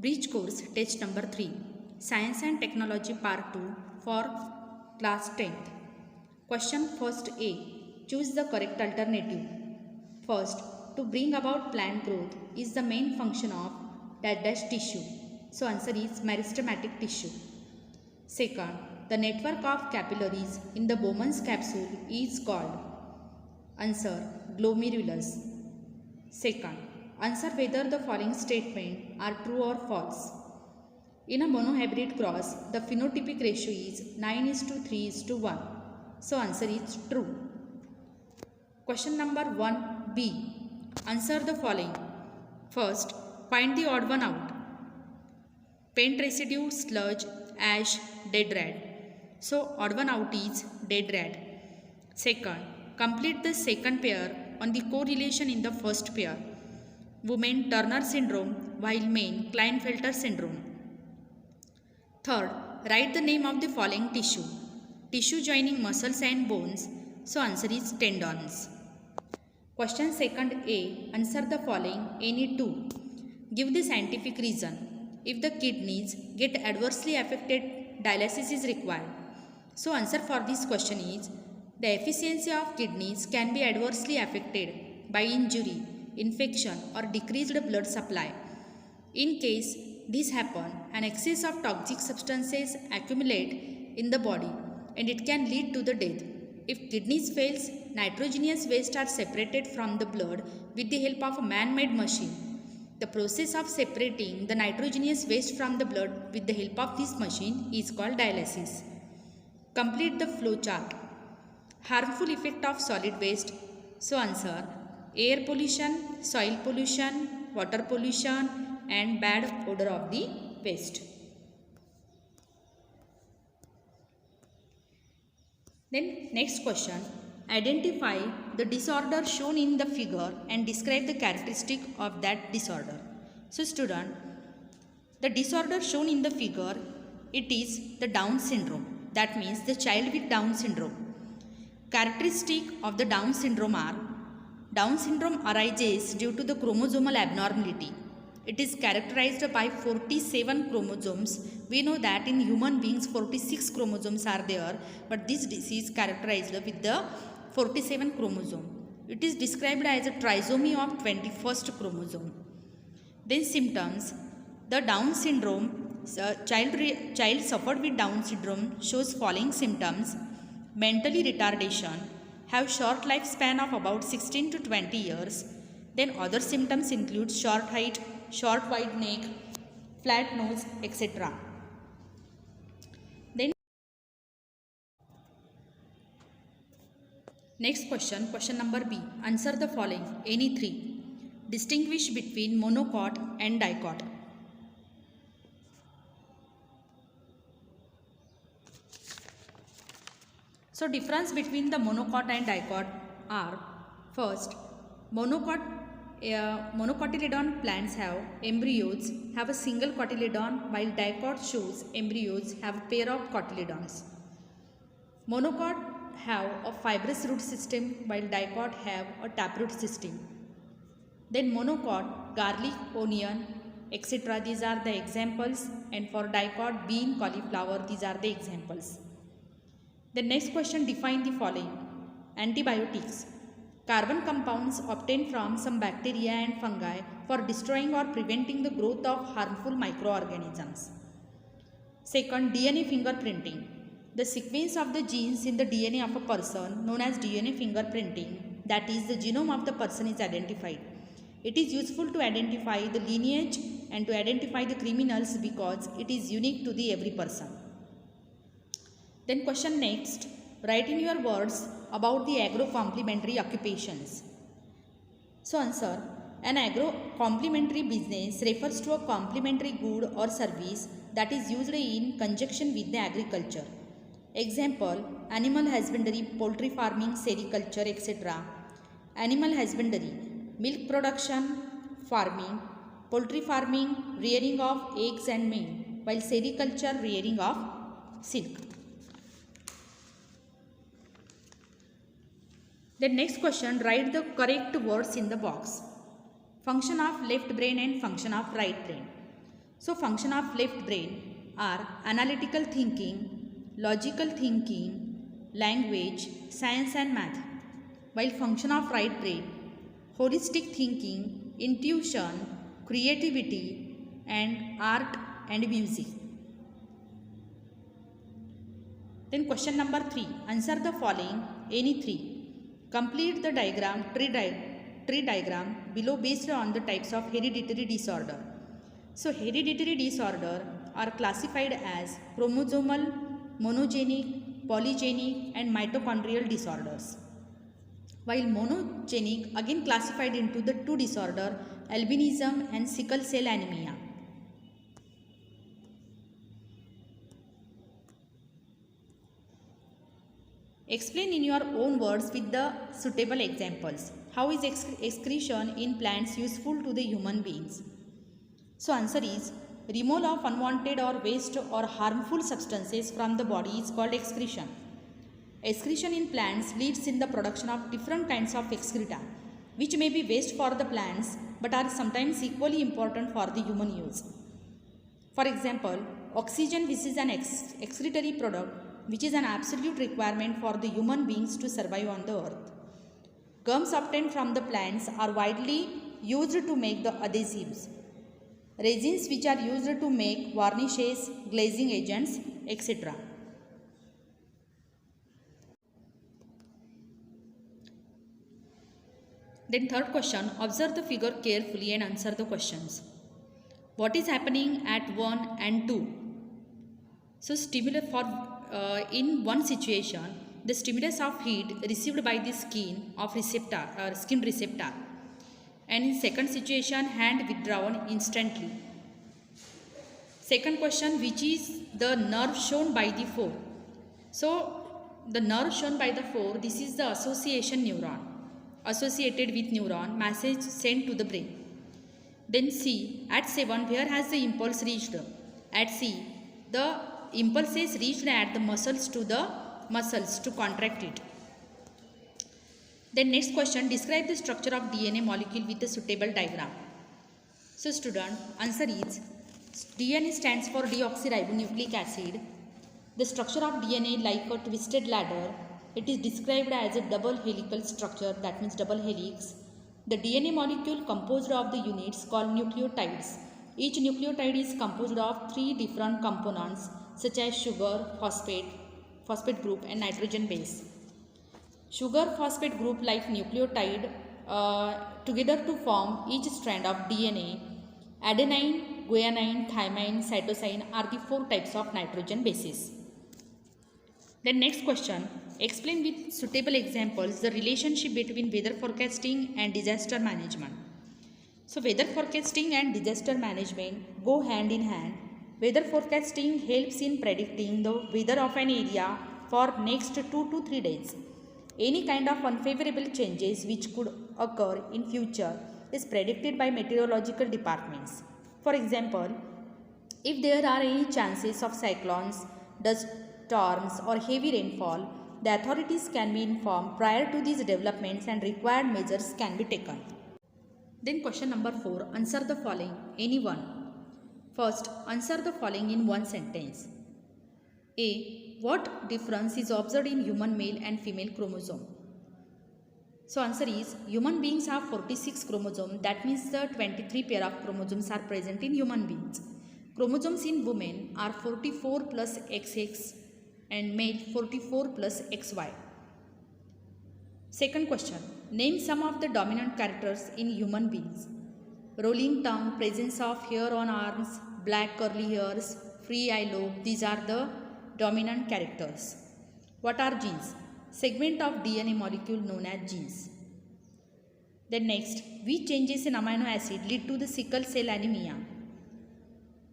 Bridge course test number 3 Science and Technology part 2 for class 10th. Question first A. Choose the correct alternative. First, to bring about plant growth is the main function of dash tissue. So answer is meristematic tissue. Second, the network of capillaries in the Bowman's capsule is called. Answer, glomerulus. Second, answer whether the following statements are true or false. In a monohybrid cross, the phenotypic ratio is 9:3:1. So answer is true. Question number 1B. Answer the following. First, find the odd one out. Paint residue, sludge, ash, dead rat. So odd one out is dead rat. Second, complete the second pair on the correlation in the first pair. Women Turner syndrome while men Klinefelter syndrome. Third, write the name of the following tissue. Tissue joining muscles and bones. So answer is tendons. Question second A. Answer the following any two. Give the scientific reason. If the kidneys get adversely affected, dialysis is required. So answer for this question is the efficiency of kidneys can be adversely affected by injury, infection or decreased blood supply. In case this happens, an excess of toxic substances accumulate in the body and it can lead to the death. If kidneys fails, nitrogenous waste are separated from the blood with the help of a man-made machine. The process of separating the nitrogenous waste from the blood with the help of this machine is called dialysis. Complete the flow chart. Harmful effect of solid waste. So answer, air pollution, soil pollution, water pollution and bad odor of the waste. Then next question, identify the disorder shown in the figure and describe the characteristic of that disorder. So student, the disorder shown in the figure, it is the Down syndrome. That means the child with Down syndrome. Characteristic of the Down syndrome are, Down syndrome arises due to the chromosomal abnormality. It is characterized by 47 chromosomes. We know that in human beings 46 chromosomes are there, but this disease characterized with the 47 chromosome. It is described as a trisomy of 21st chromosome. Then symptoms, the Down syndrome, child suffered with Down syndrome shows following symptoms: mentally retardation, have short lifespan of about 16 to 20 years. Then other symptoms include short height, short wide neck, flat nose, etc. Then next question, question number B. Answer the following any three. Distinguish between monocot and dicot. So difference between the monocot and dicot are, first, monocotyledon plants have embryos have a single cotyledon, while dicot shows embryos have a pair of cotyledons. Monocot have a fibrous root system, while dicot have a taproot system. Then monocot, garlic, onion, etc. These are the examples, and for dicot, bean, cauliflower, these are the examples. The next question, define the following. Antibiotics, carbon compounds obtained from some bacteria and fungi for destroying or preventing the growth of harmful microorganisms. Second, DNA fingerprinting, the sequence of the genes in the DNA of a person known as DNA fingerprinting, that is the genome of the person is identified. It is useful to identify the lineage and to identify the criminals because it is unique to the every person. Then question next, write in your words about the agro-complementary occupations. So answer, an agro-complementary business refers to a complementary good or service that is used in conjunction with the agriculture. Example, animal husbandry, poultry farming, sericulture, etc. Animal husbandry, milk production, farming, poultry farming, rearing of eggs and meat, while sericulture, rearing of silk. The next question, write the correct words in the box. Function of left brain and function of right brain. So function of left brain are analytical thinking, logical thinking, language, science and math. While function of right brain, holistic thinking, intuition, creativity and art and music. Then question number 3. Answer the following any 3. Complete the tree diagram below based on the types of hereditary disorder. So hereditary disorder are classified as chromosomal, monogenic, polygenic and mitochondrial disorders. While monogenic again classified into the 2 disorder, albinism and sickle cell anemia. Explain in your own words with the suitable examples. How is excretion in plants useful to the human beings? So answer is, removal of unwanted or waste or harmful substances from the body is called excretion. Excretion in plants leads in the production of different kinds of excreta, which may be waste for the plants but are sometimes equally important for the human use. For example, oxygen, which is an excretory product, which is an absolute requirement for the human beings to survive on the earth. Gums obtained from the plants are widely used to make the adhesives. Resins, which are used to make varnishes, glazing agents, etc. Then third question, observe the figure carefully and answer the questions. What is happening at 1 and 2? So in one situation, the stimulus of heat received by the skin receptor, and in second situation, hand withdrawn instantly. Second question, which is the nerve shown by the 4? So the nerve shown by the 4, this is the association neuron. Associated with neuron, message sent to the brain. Then C, at 7, where has the impulse reached? At C, the impulse is reached at the muscles to contract it. Then next question, describe the structure of DNA molecule with a suitable diagram. So student, answer is, DNA stands for deoxyribonucleic acid. The structure of DNA like a twisted ladder. It is described as a double helical structure, that means double helix. The DNA molecule composed of the units called nucleotides. Each nucleotide is composed of 3 different components such as sugar, phosphate group and nitrogen base. Sugar, phosphate group like nucleotide together to form each strand of DNA. Adenine, guanine, thymine, cytosine are the 4 types of nitrogen bases. Then next question, explain with suitable examples the relationship between weather forecasting and disaster management. So weather forecasting and disaster management go hand in hand. Weather forecasting helps in predicting the weather of an area for next 2 to 3 days. Any kind of unfavorable changes which could occur in future is predicted by meteorological departments. For example, if there are any chances of cyclones, dust storms or heavy rainfall, the authorities can be informed prior to these developments and required measures can be taken. Then question number 4, answer the following, any one. First, answer the following in one sentence. A. What difference is observed in human male and female chromosome? So answer is, human beings have 46 chromosomes, that means the 23 pair of chromosomes are present in human beings. Chromosomes in women are 44 plus XX and male 44 plus XY. Second question, name some of the dominant characters in human beings. Rolling tongue, presence of hair on arms, black curly hairs, free eye lobe, these are the dominant characters. What are genes? Segment of DNA molecule known as genes. Then next, which changes in amino acid lead to the sickle cell anemia?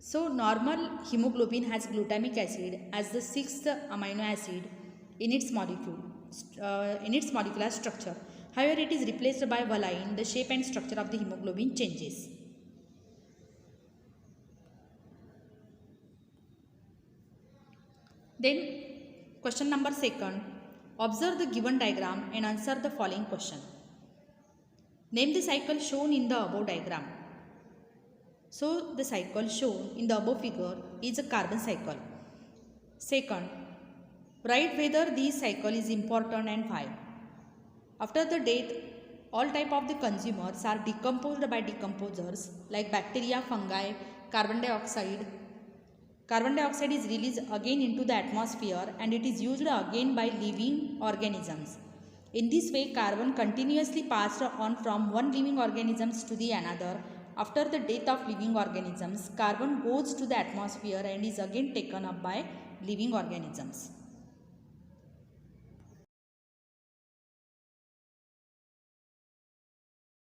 So normal hemoglobin has glutamic acid as the 6th amino acid in its molecule, in its molecular structure. However, it is replaced by valine. The shape and structure of the hemoglobin changes. Then question number 2, observe the given diagram and answer the following question. Name the cycle shown in the above diagram. So the cycle shown in the above figure is a carbon cycle. Second, write whether this cycle is important and why. After the death, all type of the consumers are decomposed by decomposers like bacteria, fungi, carbon dioxide. Carbon dioxide is released again into the atmosphere and it is used again by living organisms. In this way, carbon continuously passed on from one living organisms to the another. After the death of living organisms, carbon goes to the atmosphere and is again taken up by living organisms.